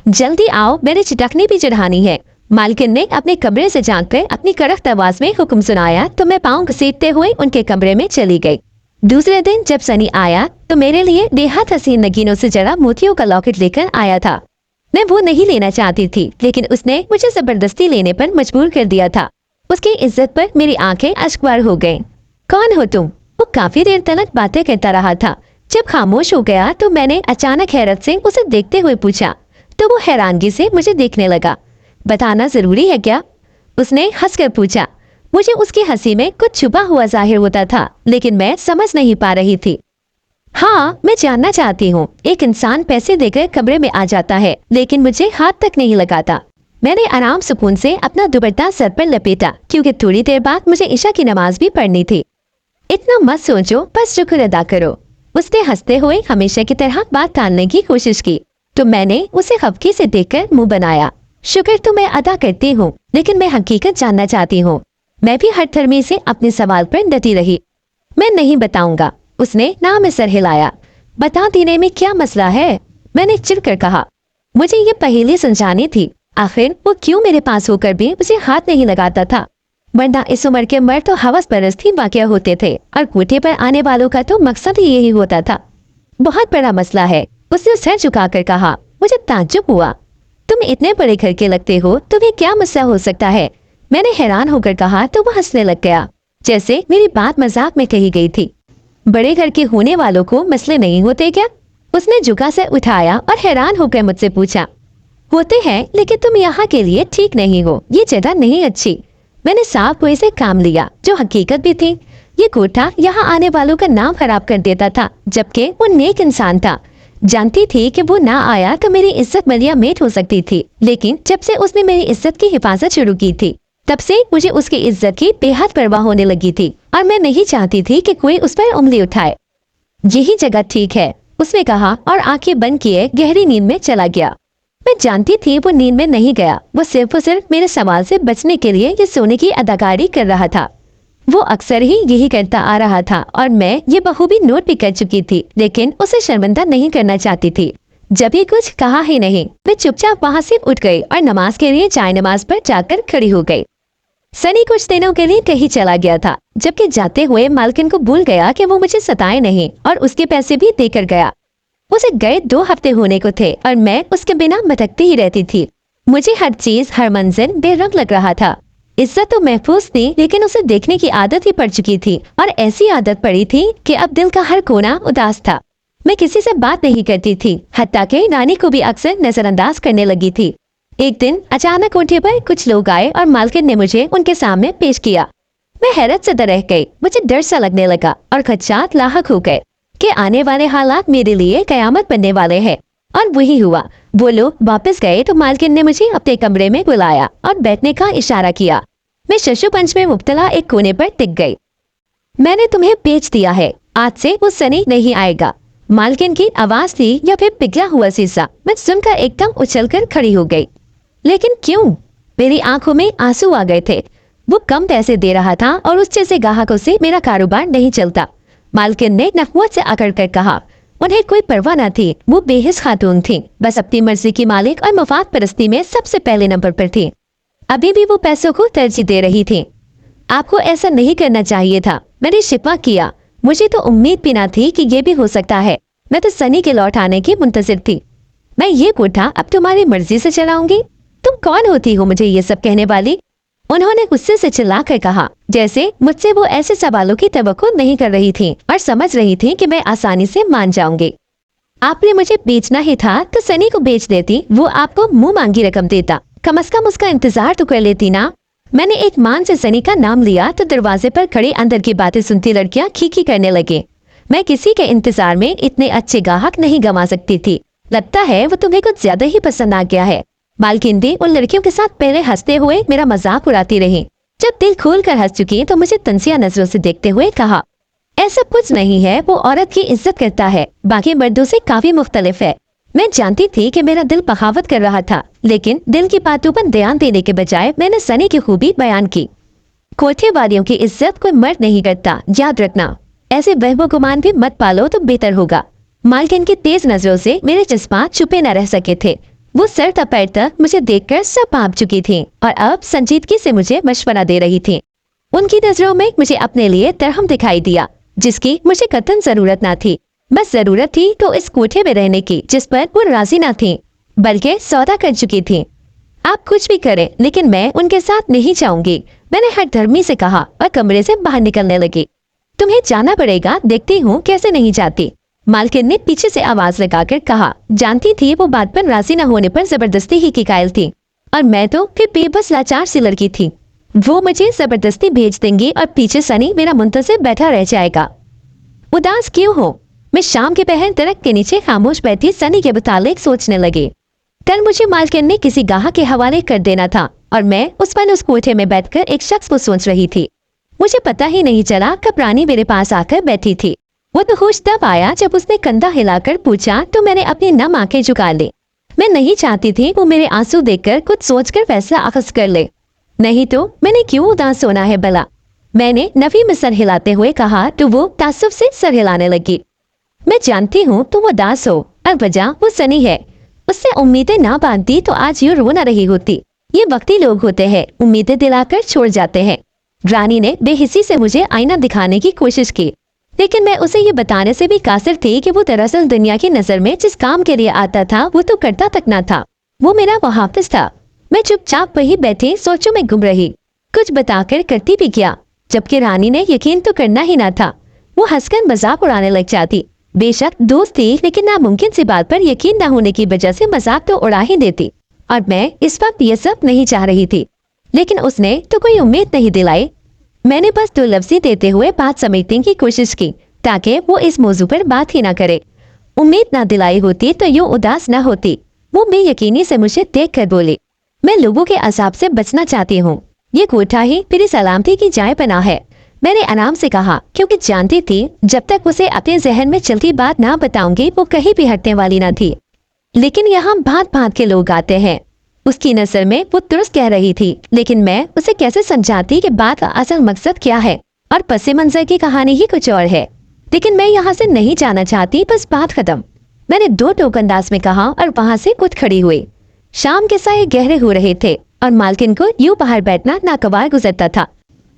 जल्दी आओ, मेरे चिटकनी भी चढ़ानी है। मालकिन ने अपने कमरे से झांककर अपनी कड़क आवाज में हुक्म सुनाया तो मैं पाँव घसीटते हुए उनके कमरे में चली गई। दूसरे दिन जब सनी आया तो मेरे लिए बेहद हसीन नगीनों से जड़ा मोतियों का लॉकेट लेकर आया था। मैं वो नहीं लेना चाहती थी, लेकिन उसने मुझे जबरदस्ती लेने पर मजबूर कर दिया था। उसकी इज्जत पर मेरी आंखें अश्कबार हो गईं। कौन हो तुम? वो काफी देर तक बातें करता रहा था। जब खामोश हो गया तो मैंने अचानक हैरत से उसे देखते हुए पूछा तो वो हैरानगी से मुझे देखने लगा। बताना जरूरी है क्या? उसने हंसकर पूछा। मुझे उसकी हंसी में कुछ छुपा हुआ जाहिर होता था, लेकिन मैं समझ नहीं पा रही थी। हाँ, मैं जानना चाहती हूँ। एक इंसान पैसे देकर कमरे में आ जाता है लेकिन मुझे हाथ तक नहीं लगाता। मैंने आराम सुकून से अपना दुपट्टा सर पर लपेटा क्योंकि थोड़ी देर बाद मुझे ईशा की नमाज भी पढ़नी थी। इतना मत सोचो, बस शुक्र अदा करो। उसने हंसते हुए हमेशा की तरह बात टालने की कोशिश की तो मैंने उसे खफकी से देखकर मुंह बनाया। शुक्र तो मैं अदा करती हूँ लेकिन मैं हकीकत जानना चाहती हूँ। मैं भी हठधर्मी से अपने सवाल पर डटी रही। मैं नहीं बताऊंगा। उसने ना में सर हिलाया। बता देने में क्या मसला है, मैंने चिढ़कर कहा। मुझे ये पहेली सुलझानी थी। आखिर वो क्यों मेरे पास होकर भी मुझे हाथ नहीं लगाता था, वरना इस उम्र के मर्द तो हवस परस्त ही वाक़या होते थे और कोठे पर आने वालों का तो मकसद ही यही होता था। बहुत बड़ा मसला है, उसने सिर झुकाकर कहा। मुझे ताज्जुब हुआ। तुम इतने बड़े घर के लगते हो, तुम्हें क्या मसला हो सकता है? मैंने हैरान होकर कहा तो वह हंसने लग गया, जैसे मेरी बात मजाक में कही गई थी। बड़े घर के होने वालों को मसले नहीं होते क्या? उसने झुका से उठाया और हैरान होकर मुझसे पूछा। होते हैं, लेकिन तुम यहाँ के लिए ठीक नहीं हो। ये जगह नहीं अच्छी। मैंने साफ कोई से काम लिया जो हकीकत भी थी। ये कोठा यहाँ आने वालों का नाम खराब कर देता था, जबकि वो नेक इंसान था। जानती थी कि वो ना आया तो मेरी इज्जत मलिया मेट हो सकती थी, लेकिन जब से उसने मेरी इज्जत की हिफाजत शुरू की थी तब से मुझे उसकी इज्जत की बेहद परवाह होने लगी थी और मैं नहीं चाहती थी कि कोई उस पर उंगली उठाए। यही जगह ठीक है, उसने कहा और आंखें बंद किए गहरी नींद में चला गया। मैं जानती थी वो नींद में नहीं गया, वो सिर्फ और सिर्फ मेरे सवाल से बचने के लिए ये सोने की अदाकारी कर रहा था। वो अक्सर ही यही करता आ रहा था और मैं ये बखूबी नोट भी कर चुकी थी, लेकिन उसे शर्मिंदा नहीं करना चाहती थी। जब भी कुछ कहा ही नहीं, मैं चुपचाप वहाँ से उठ गई और नमाज के लिए चाय नमाज पर जाकर खड़ी हो गई। सनी कुछ दिनों के लिए कहीं चला गया था, जबकि जाते हुए मालकिन को भूल गया कि वो मुझे सताए नहीं और उसके पैसे भी देकर गया। उसे गए 2 हफ्ते होने को थे और मैं उसके बिना भटकती ही रहती थी। मुझे हर चीज, हर मंजिल बेरंग लग रहा था। इज्जत तो महफूज थी, लेकिन उसे देखने की आदत ही पड़ चुकी थी और ऐसी आदत पड़ी थी कि अब दिल का हर कोना उदास था। मैं किसी से बात नहीं करती थी, हत्ता के नानी को भी अक्सर नजरअंदाज करने लगी थी। एक दिन अचानक कोठे पर कुछ लोग आए और मालकिन ने मुझे उनके सामने पेश किया। मैं हैरत से रह गई। मुझे डर सा लगने लगा और खदशात लाहक हो गए कि आने वाले हालात मेरे लिए कयामत बनने वाले हैं। और वही हुआ। वो लोग वापस गए तो मालकिन ने मुझे अपने कमरे में बुलाया और बैठने का इशारा किया। मैं शशुपंच में मुब्तला एक कोने पर टिक गई। मैंने तुम्हें बेच दिया है, आज से वो सनी नहीं आएगा। मालकिन की आवाज थी या फिर पिघला हुआ शीशा। मैं सुनकर एकदम उछलकर खड़ी हो गई। लेकिन क्यों? मेरी आंखों में आंसू आ गए थे। वो कम पैसे दे रहा था और उस जैसे ग्राहकों से मेरा कारोबार नहीं चलता। मालकिन ने नफवत से अकड़ कर कहा। उन्हें कोई परवाह न थी, वो बेहिस खातून थी, बस अपनी मर्जी की मालिक और मफाद परस्ती में सबसे पहले नंबर पर थी। अभी भी वो पैसों को तरजीह दे रही थी। आपको ऐसा नहीं करना चाहिए था, मैंने शिकवा किया। मुझे तो उम्मीद भी ना थी कि ये भी हो सकता है। मैं तो सनी के लौट आने की मुंतजिर थी। मैं ये कोठा अब तुम्हारी मर्जी से चलाऊंगी? तुम कौन होती हो मुझे ये सब कहने वाली? उन्होंने गुस्से से चिल्लाकर कहा, जैसे मुझसे वो ऐसे सवालों की तवक्को नहीं कर रही थी और समझ रही थी कि मैं आसानी से मान जाऊंगी। आपने मुझे बेचना ही था तो सनी को बेच देती, वो आपको मुंह मांगी रकम देता। कम से कम उसका इंतजार तो कर लेती ना। मैंने एक मान से सनी का नाम लिया तो दरवाजे पर खड़े अंदर की बातें सुनती लड़कियां खीखी करने लगे। मैं किसी के इंतजार में इतने अच्छे ग्राहक नहीं गंवा सकती थी। लगता है वो तुम्हें कुछ ज्यादा ही पसंद आ गया है। मालकिन भी उन लड़कियों के साथ पहले हंसते हुए मेरा मजाक उड़ाती रही। जब दिल खोल कर हंस चुकी तो मुझे तंजिया नजरों से देखते हुए कहा, ऐसा कुछ नहीं है, वो औरत की इज्जत करता है, बाकी मर्दों से काफी मुख्तलिफ है। मैं जानती थी कि मेरा दिल बगावत कर रहा था, लेकिन दिल की बातों पर ध्यान देने के बजाय मैंने सनी की खूबी बयान की। कोठे वालियों की इज्जत कोई मर्द नहीं करता, याद रखना। ऐसे वहमो गुमान भी मत पालो तो बेहतर होगा। मालकिन की तेज नजरों से मेरे जज्बात छुपे न रह सके थे। वो सर पैर तक मुझे देखकर सब भाप चुकी थी और अब संजीदगी से मुझे मशवरा दे रही थी। उनकी नजरों में मुझे अपने लिए तरहम दिखाई दिया, जिसकी मुझे कतई जरूरत ना थी। बस जरूरत थी तो इस कोठे में रहने की, जिस पर वो राजी ना थी, बल्कि सौदा कर चुकी थी। आप कुछ भी करें, लेकिन मैं उनके साथ नहीं जाऊंगी, मैंने हठधर्मी से कहा और कमरे से बाहर निकलने लगी। तुम्हें जाना पड़ेगा, देखती हूँ कैसे नहीं जाती, मालकिन ने पीछे से आवाज लगाकर कहा। जानती थी वो बात पर राजी न होने पर जबरदस्ती ही की कायल थी और मैं तो फिर बेबस लाचार सी लड़की थी। वो मुझे जबरदस्ती भेज देंगी और पीछे सनी मेरा मुंतजिर बैठा रह जाएगा। उदास क्यों हो? मैं शाम के पहर दरख्त के नीचे खामोश बैठी सनी के मुतालिक सोचने लगी। कल मुझे मालकिन ने किसी गाहक के हवाले कर देना था और मैं उस कोठे में बैठकर एक शख्स को सोच रही थी। मुझे पता ही नहीं चला कब रानी मेरे पास आकर बैठी थी। वो तो होश तब आया जब उसने कंधा हिलाकर पूछा तो मैंने अपनी नम आंखें झुका ली। मैं नहीं चाहती थी वो मेरे आंसू देखकर कुछ सोचकर फैसला अखज़ कर ले। नहीं तो मैंने क्यों उदास होना है भला। मैंने नफी में सर हिलाते हुए कहा तो वो तासुब से सर हिलाने लगी। मैं जानती हूँ तुम उदास हो और वजह वो सनी है। उससे उम्मीदें ना बांधती तो आज यूं रो न रही होती। ये वक्ती लोग होते हैं, उम्मीदें दिलाकर छोड़ जाते हैं। रानी ने बेहिसी से मुझे आईना दिखाने की कोशिश की, लेकिन मैं उसे ये बताने से भी कासिर थी कि वो दरअसल दुनिया की नजर में जिस काम के लिए आता था वो तो करता तक ना था। वो मेरा मुहाफिज था। मैं चुपचाप वहीं बैठी सोचों में गुम रही। कुछ बताकर करती भी क्या, जबकि रानी ने यकीन तो करना ही ना था। वो हंसकर मजाक उड़ाने लग जाती। बेशक दोस्त थी, लेकिन नामुमकिन सी बात पर यकीन न होने की वजह से मजाक तो उड़ा ही देती। और मैं इस वक्त ये सब नहीं चाह रही थी, लेकिन उसने तो कोई उम्मीद नहीं दिलाई। मैंने बस दो लफ्ज़ी देते हुए बात समेटने की कोशिश की ताकि वो इस मौजू पर बात ही ना करे। उम्मीद ना दिलाई होती तो यूं उदास ना होती। वो बेयकीनी से मुझे देख कर बोली, मैं लोगों के अजाब से बचना चाहती हूँ। ये कोठा ही मेरी सलामती की जाए पनाह है। मैंने आराम से कहा, क्योंकि जानती थी जब तक उसे अपने जहन में चलती बात ना बताऊंगी वो कहीं भी हटने वाली ना थी। लेकिन यहाँ भांत भांत के लोग आते हैं। उसकी नजर में वो दुरुस्त कह रही थी, लेकिन मैं उसे कैसे समझाती कि बात का असल मकसद क्या है और पसे मंजर की कहानी ही कुछ और है। लेकिन मैं यहाँ से नहीं जाना चाहती, बस बात खत्म। मैंने दो टोक अंदाज में कहा और वहाँ से उठ खड़ी हुई। शाम के साये गहरे हो रहे थे और मालकिन को यूं बाहर बैठना नागवार गुजरता था।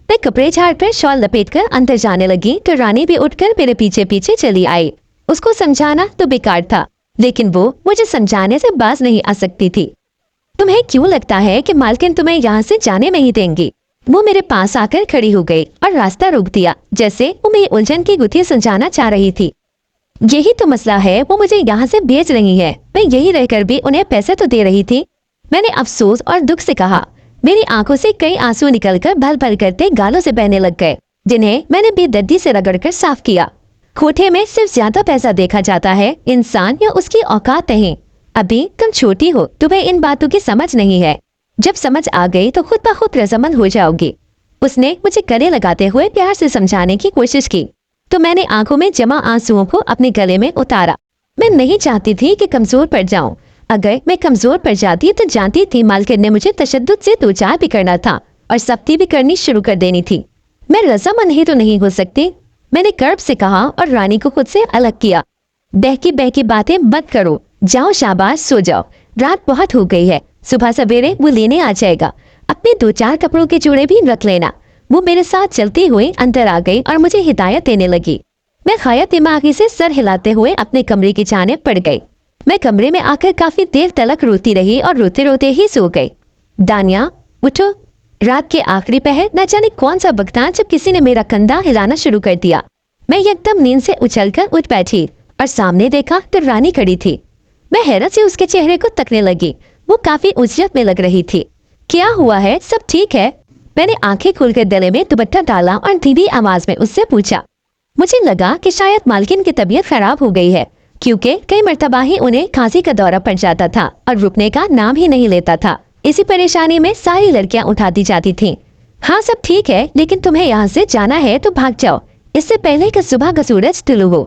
मैं कपड़े झाड़ कर शॉल लपेटकर अंदर जाने लगी तो रानी भी उठकर मेरे पीछे पीछे चली आई। उसको समझाना तो बेकार था, लेकिन वो मुझे समझाने से बाज नहीं आ सकती थी। तुम्हें क्यों लगता है कि मालकिन तुम्हें यहाँ से जाने नहीं देंगी? वो मेरे पास आकर खड़ी हो गई और रास्ता रोक दिया, जैसे वो मेरी उलझन की गुत्थी सुलझाना चाह रही थी। यही तो मसला है, वो मुझे यहाँ से भेज रही है। मैं यही रहकर भी उन्हें पैसे तो दे रही थी। मैंने अफसोस और दुख से कहा। मेरी आंखों से कई आंसू निकलकर भल भल करते गालों से बहने लग गए, जिन्हें मैंने बेदर्दी से रगड़कर साफ किया। कोठे में सिर्फ ज्यादा पैसा देखा जाता है, इंसान या उसकी औकात नहीं। अभी तुम छोटी हो, तुम्हें इन बातों की समझ नहीं है। जब समझ आ गई तो खुद ब खुद रजामंद हो जाओगी। उसने मुझे गले लगाते हुए प्यार से समझाने की कोशिश की, तो मैंने आंखों में जमा आंसुओं को अपने गले में उतारा। मैं नहीं चाहती थी कि कमजोर पड़ जाऊं। अगर मैं कमजोर पड़ जाती तो जानती थी मालकिन ने मुझे तशद्दुद से दो चार भी करना था और सख्ती भी करनी शुरू कर देनी थी। मैं रजामंद ही तो नहीं हो सकती। मैंने कर्ब से कहा और रानी को खुद से अलग किया। बहकी बहकी बातें मत करो, जाओ शाबाश सो जाओ। रात बहुत हो गई है, सुबह सवेरे वो लेने आ जाएगा। अपने दो चार कपड़ों के जोड़े भी रख लेना। वो मेरे साथ चलती हुई अंदर आ गई और मुझे हिदायत देने लगी। मैं खाया दिमागी से सर हिलाते हुए अपने कमरे की जानिब पड़ गई। मैं कमरे में आकर काफी देर तक रोती रही और रोते रोते ही सो गई। दानिया उठो। रात के आखिरी पहर न जाने कौन सा वक्त था जब किसी ने मेरा कंधा हिलाना शुरू कर दिया। मैं एकदम नींद से उछलकर उठ बैठी और सामने देखा तो रानी खड़ी थी। मैं हैरत से उसके चेहरे को तकने लगी। वो काफी उजरत में लग रही थी। क्या हुआ है, सब ठीक है? मैंने आंखें खोलकर गले में दुपट्टा डाला और धीमी आवाज में उससे पूछा। मुझे लगा कि शायद मालकिन की तबीयत खराब हो गई है, क्योंकि कई मर्तबा ही उन्हें खांसी का दौरा पड़ जाता था और रुकने का नाम ही नहीं लेता था। इसी परेशानी में सारी लड़कियां उठाती जाती थीं। हाँ सब ठीक है, लेकिन तुम्हें यहाँ से जाना है तो भाग जाओ, इससे पहले कि सुबह का सूरज तुलू हो।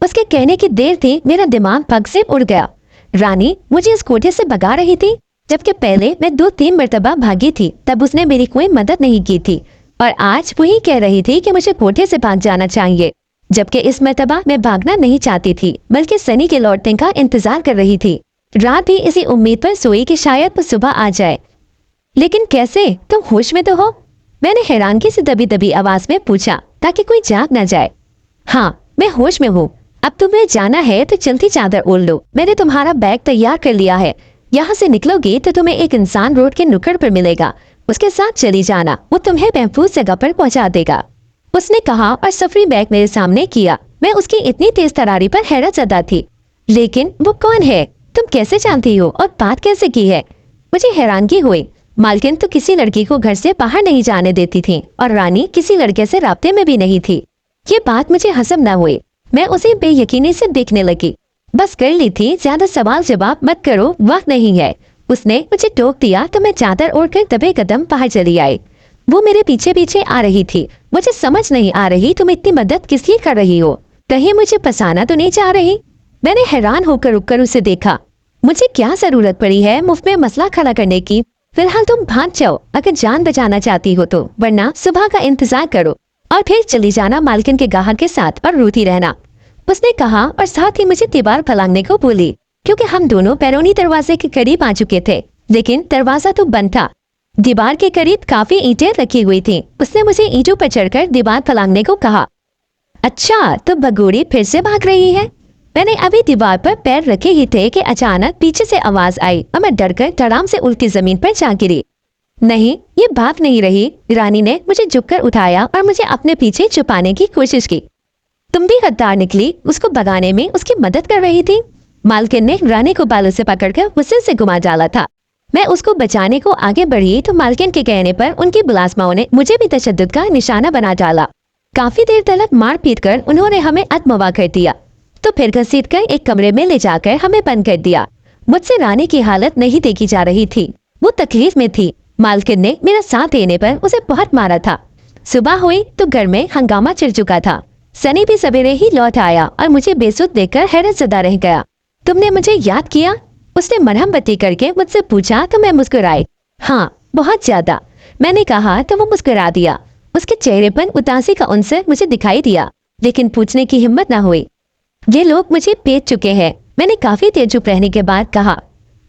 उसके कहने की देर थी मेरा दिमाग पग से उड़ गया। रानी मुझे इस कोठे से भगा रही थी, जबकि पहले मैं 2-3 मर्तबा भागी थी, तब उसने मेरी कोई मदद नहीं की थी। और आज वही कह रही थी कि मुझे कोठे से भाग जाना चाहिए, जबकि इस मर्तबा मैं भागना नहीं चाहती थी, बल्कि सनी के लौटने का इंतजार कर रही थी। रात भी इसी उम्मीद पर सोई कि शायद वो सुबह आ जाए। लेकिन कैसे? तुम होश में तो हो? मैंने हैरानगी से दबी दबी आवाज में पूछा, ताकि कोई जाग न जाए। हाँ मैं होश में हूँ। अब तुम्हें जाना है तो जल्दी चादर ओढ़ लो। मैंने तुम्हारा बैग तैयार कर लिया है। यहाँ से निकलोगी तो तुम्हें एक इंसान रोड के नुक्कड़ पर मिलेगा, उसके साथ चली जाना, वो तुम्हें महफूज जगह पर पहुँचा देगा। उसने कहा और सफरी बैग मेरे सामने किया। मैं उसकी इतनी तेज तरारी पर हैरत ज़दा थी। लेकिन वो कौन है? तुम कैसे जानती हो और बात कैसे की है? मुझे हैरानगी हुई। मालकिन तो किसी लड़की को घर से बाहर नहीं जाने देती थी और रानी किसी लड़के से राब्ते में भी नहीं थी। ये बात मुझे हजम न हुई। मैं उसे बेयकीनी से देखने लगी। बस कर ली थी, ज्यादा सवाल जवाब मत करो, वक्त नहीं है। उसने मुझे टोक दिया तो मैं चादर ओढ़कर दबे कदम बाहर चली आई। वो मेरे पीछे पीछे आ रही थी। मुझे समझ नहीं आ रही तुम इतनी मदद किस लिए कर रही हो, कहीं मुझे फंसाना तो नहीं चाह रही। मैंने हैरान होकर रुककर उसे देखा। मुझे क्या जरूरत पड़ी है मुफ्त में मसला खड़ा करने की? फिलहाल तुम भाग जाओ अगर जान बचाना चाहती हो तो, वरना सुबह का इंतजार करो और फिर चली जाना मालकिन के गाहक के साथ और रोती रहना, उसने कहा और साथ ही मुझे दीवार फलांगने को बोली। क्योंकि हम दोनों बैरूनी दरवाजे के करीब आ चुके थे, लेकिन दरवाजा तो बंद था। दीवार के करीब काफी ईंटें रखी हुई थी। उसने मुझे ईंटों पर चढ़कर दीवार फलांगने को कहा। अच्छा, तो भगोड़ी फिर से भाग रही है। मैंने अभी दीवार पर पैर रखे ही थे कि अचानक पीछे से आवाज आई और मैं डरकर धड़ाम से उल्टी जमीन पर जा गिरी। नहीं, ये भाग नहीं रही। रानी ने मुझे झुककर उठाया और मुझे अपने पीछे छुपाने की कोशिश की। तुम भी गद्दार निकली, उसको भगाने में उसकी मदद कर रही थी। मालकिन ने रानी को बालों से पकड़कर गुस्से से घुमा डाला था। मैं उसको बचाने को आगे बढ़ी तो मालकिन के कहने पर उनकी मुलाजमाओं ने मुझे भी तशद्दुद का निशाना बना डाला। काफी देर तक मार पीट कर उन्होंने हमें अधमवा कर दिया, तो फिर घसीटकर एक कमरे में ले जाकर हमें बंद कर दिया। मुझसे रानी की हालत नहीं देखी जा रही थी, वो तकलीफ में थी। मालकिन ने मेरा साथ देने पर उसे बहुत मारा था। सुबह हुई तो घर में हंगामा छिड़ चुका था। सनी भी सवेरे ही लौट आया और मुझे बेसुध देखकर हैरतज़दा रह गया। तुमने मुझे याद किया? उसने मरहम बत्ती करके मुझसे पूछा तो मैं मुस्कुराई। हाँ, बहुत ज्यादा, मैंने कहा तो वो मुस्कुरा दिया। उसके चेहरे पर उदासी का उनसे मुझे दिखाई दिया, लेकिन पूछने की हिम्मत न हुई। ये लोग मुझे बेच चुके हैं, मैंने काफी देर चुप रहने के बाद कहा।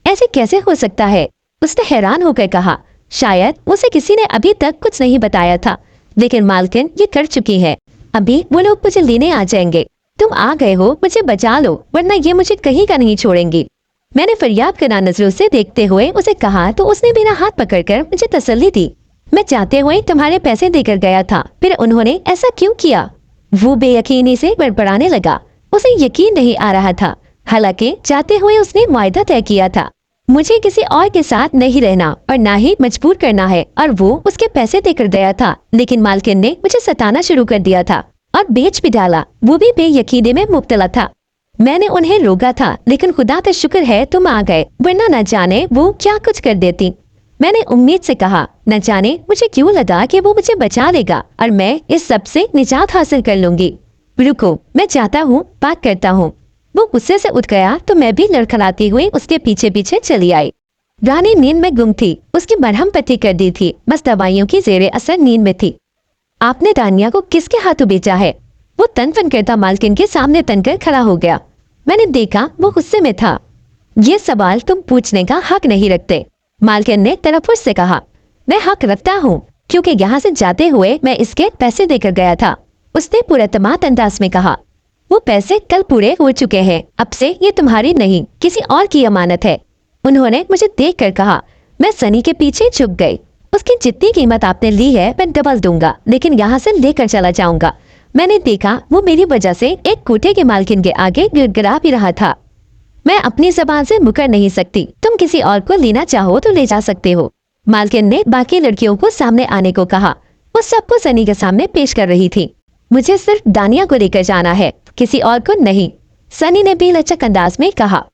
ऐसे कैसे हो सकता है? उसने हैरान होकर कहा। शायद उसे किसी ने अभी तक कुछ नहीं बताया था, लेकिन मालकिन ये कर चुकी है। अभी वो लोग मुझे लेने आ जाएंगे। तुम आ गए हो, मुझे बचा लो, वरना ये मुझे कहीं का नहीं छोड़ेंगी। मैंने फरियाद करना नजरों से देखते हुए उसे कहा तो उसने मेरा हाथ पकड़कर मुझे तसल्ली दी। मैं जाते हुए तुम्हारे पैसे देकर गया था, फिर उन्होंने ऐसा क्यों किया? वो बेयकीनी से बड़बड़ाने लगा। उसे यकीन नहीं आ रहा था, हालांकि जाते हुए उसने वायदा तय किया था। मुझे किसी और के साथ नहीं रहना और ना ही मजबूर करना है, और वो उसके पैसे देकर गया था। लेकिन मालकिन ने मुझे सताना शुरू कर दिया था और बेच भी डाला। वो भी बेयकीनी में मुब्तला था। मैंने उन्हें रोका था, लेकिन खुदा का शुक्र है तुम आ गए, वरना न जाने वो क्या कुछ कर देती। मैंने उम्मीद से कहा, न जाने मुझे क्यों लगा कि वो मुझे बचा लेगा और मैं इस सब से निजात हासिल कर लूंगी। रुको, मैं जाता हूँ, बात करता हूँ। वो गुस्से से उठ गया तो मैं भी लड़खड़ाती हुई उसके पीछे पीछे चली आई। रानी नींद में गुम थी। उसकी मरहम पट्टी कर दी थी, बस दवाइयों की जेरे असर नींद में थी। आपने दानिया को किसके हाथों बेचा है? वो तन फन करता मालकिन के सामने तनकर खड़ा हो गया। मैंने देखा वो गुस्से में था। ये सवाल तुम पूछने का हक नहीं रखते, मालकिन ने तलफ़ुज़ से कहा। मैं हक रखता हूँ, क्योंकि यहाँ से जाते हुए मैं इसके पैसे देकर गया था, उसने पुरतमाद अंदाज में कहा। वो पैसे कल पूरे हो चुके हैं, अब से ये तुम्हारी नहीं किसी और की अमानत है। उन्होंने मुझे देखकर कहा। मैं सनी के पीछे झुक गई। उसकी जितनी कीमत आपने ली है मैं डबल दूंगा, लेकिन यहाँ से लेकर चला जाऊंगा। मैंने देखा वो मेरी वजह से एक कोठे के मालकिन के आगे गिड़गिड़ा भी रहा था। मैं अपनी जबान से मुकर नहीं सकती, तुम किसी और को लेना चाहो तो ले जा सकते हो। मालकिन ने बाकी लड़कियों को सामने आने को कहा। वो सबको सनी के सामने पेश कर रही थी। मुझे सिर्फ दानिया को लेकर जाना है, किसी और को नहीं, सनी ने बेलचक अंदाज में कहा।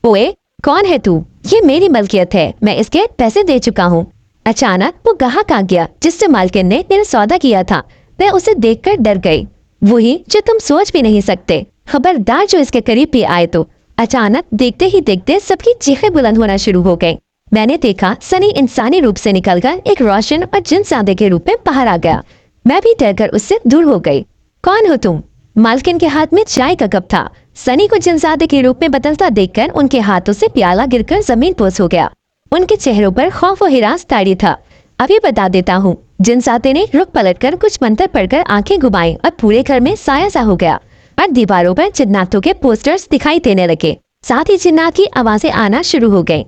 ओए, कौन है तू? ये मेरी मलकियत है, मैं इसके पैसे दे चुका हूँ। अचानक वो ग्राहक आ गया जिससे मालकिन ने मेरा सौदा किया था। मैं उसे देखकर डर गई। वही जो तुम सोच भी नहीं सकते। खबरदार जो इसके करीब भी आए तो। अचानक देखते ही देखते सबकी चीखें बुलंद होना शुरू हो गईं। मैंने देखा सनी इंसानी रूप से निकलकर एक रोशन और जिनसादे के रूप में बाहर आ गया। मैं भी डरकर उससे दूर हो गई। कौन हो तुम? मालकिन के हाथ में चाय का कप था। सनी को जिनसादे के रूप में बदलता देखकर उनके हाथों से प्याला गिरकर जमीन पोस हो गया। उनके चेहरों पर खौफ और हिरास ताड़ी था। अभी बता देता हूँ। जिनसाते ने रुक पलटकर कुछ मंत्र पढ़कर आंखें घुमाई और पूरे घर में साया सा हो गया और दीवारों पर जिन्नातों के पोस्टर्स दिखाई देने लगे। साथ ही जिन्नात की आवाजें आना शुरू हो गईं।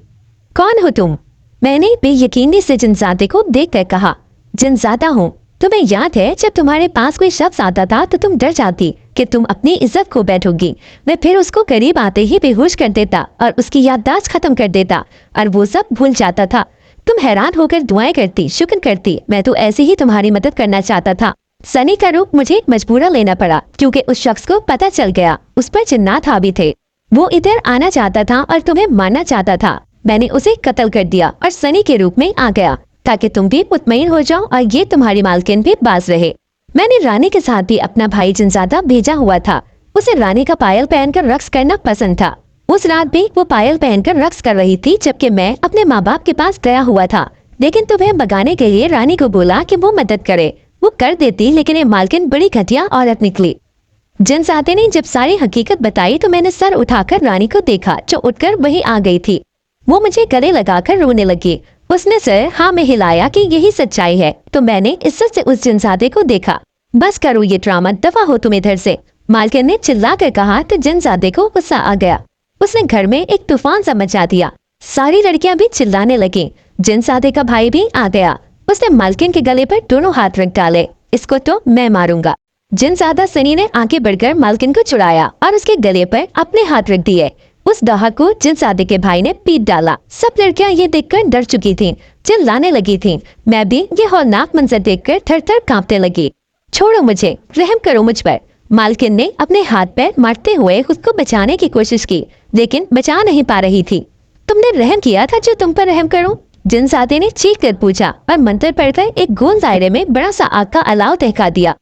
कौन हो तुम? मैंने बेयकीनी से जिनसाते को देखकर कहा। जिनसाता हूँ। तुम्हें याद है जब तुम्हारे पास कोई शख्स आता था तो तुम डर जाती कि तुम अपनी इज्जत खो बैठोगी। मैं फिर उसको करीब आते ही बेहोश कर देता और उसकी याददाश्त खत्म कर देता और वो सब भूल जाता था। तुम हैरान होकर दुआएं करती, शुक्र करती। मैं तो ऐसे ही तुम्हारी मदद करना चाहता था। सनी का रूप मुझे मजबूरन लेना पड़ा क्योंकि उस शख्स को पता चल गया उस पर जिन्नात हावी थे। वो इधर आना चाहता था और तुम्हें मारना चाहता था। मैंने उसे कत्ल कर दिया और सनी के रूप में आ गया ताकि तुम भी मुतमईन हो जाओ और ये तुम्हारी मालकिन भी बाज रहे। मैंने रानी के साथ भी अपना भाई जिनजादा भेजा हुआ था। उसे रानी का पायल पहनकर रक्स करना पसंद था। उस रात भी वो पायल पहनकर रक्स कर रही थी जबकि मैं अपने माँ बाप के पास गया हुआ था। लेकिन तुम्हें भगाने के लिए रानी को बोला कि वो मदद करे। वो कर देती लेकिन ये मालकिन बड़ी घटिया औरत निकली। जिनजादे ने जब सारी हकीकत बताई तो मैंने सर उठाकर रानी को देखा जो उठकर वहीं आ गई थी। वो मुझे गले लगाकर रोने लगी। उसने सर हाँ में हिलाया कि यही सच्चाई है तो मैंने इज्जत से उस जिनजादे को देखा। बस करो ये ड्रामा, दफा हो तुम इधर से, मालकिन ने चिल्लाकर कहा तो जिनजादे को गुस्सा आ गया। उसने घर में एक तूफान सा मचा दिया। सारी लड़कियां भी चिल्लाने लगी। जिनजादे का भाई भी आ गया। उसने मालकिन के गले पर दोनों हाथ रख डाले। इसको तो मैं मारूंगा। जिनजादा सनी ने आगे बढ़कर मालकिन को चुराया और उसके गले पर अपने हाथ रख दिए। उस दाहक को जिनजादे के भाई ने पीट डाला। सब लड़कियां ये देखकर डर चुकी थीं, चिल्लाने लगी थीं। मैं भी ये हौलनाक मंजर देखकर थर-थर कांपने लगी। छोड़ो मुझे, रहम करो मुझ पर। मालकिन ने अपने हाथ पैर मारते हुए उसको बचाने की कोशिश की लेकिन बचा नहीं पा रही थी। तुमने रहम किया था जो तुम पर रहम करूं? जिनजादे ने चीख कर पूछा और मंत्र पढ़कर एक गोल दायरे में बड़ा सा आग का अलाव दहका दिया।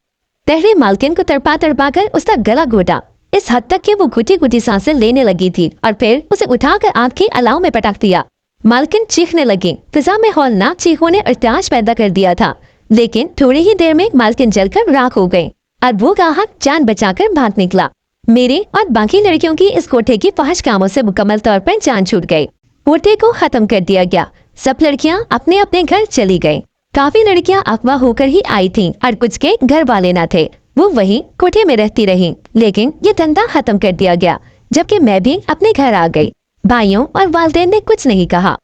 तहरे मालकिन को तड़पा तड़पा कर उसका गला घोटा, इस हद तक कि वो घुटी घुटी सांसें लेने लगी थी और फिर उसे उठाकर आग के अलाव में पटक दिया। मालकिन चीखने लगी। फिजा में हौलनाक चीखों ने इर्तियाज पैदा कर दिया था लेकिन थोड़ी ही देर में मालकिन जलकर राख हो गई और वो गाहक जान बचाकर भाग निकला। मेरे और बाकी लड़कियों की इस कोठे की फहश कामों से मुकम्मल तौर पर जान छूट गई। कोठे को खत्म कर दिया गया। सब लड़कियां अपने अपने घर चली गईं। काफी लड़कियां अगवा होकर ही आई थीं और कुछ के घर वाले न थे। वो वहीं कोठे में रहती रहीं। लेकिन ये धंधा खत्म कर दिया गया जबकि मैं भी अपने घर आ गई। भाइयों और वालिदैन ने कुछ नहीं कहा।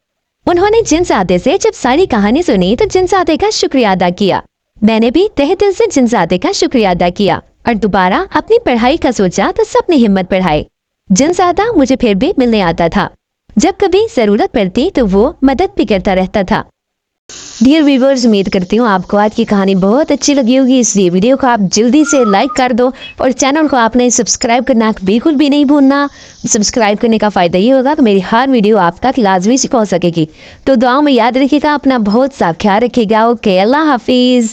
उन्होंने जिनजादे से जब सारी कहानी सुनी तो जिनजादे का शुक्रिया अदा किया। मैंने भी तहे दिल से जिनजादे का शुक्रिया अदा किया और दोबारा अपनी पढ़ाई का सोचा तो सबने हिम्मत बढ़ाई। जिनजादा मुझे फिर भी मिलने आता था। जब कभी जरूरत पड़ती तो वो मदद भी करता रहता था। डियर व्यूअर्स, उम्मीद करती हूँ आपको आज की कहानी बहुत अच्छी लगी होगी। इसलिए वीडियो को आप जल्दी से लाइक कर दो और चैनल को आपने सब्सक्राइब करना बिल्कुल भी नहीं भूलना। सब्सक्राइब करने का फ़ायदा ये होगा कि मेरी हर वीडियो आप तक लाजमी से पहुँच सकेगी। तो दुआओं में याद रखिएगा, अपना बहुत सा ख्याल रखिएगा। ओके, अल्लाह हाफिज़।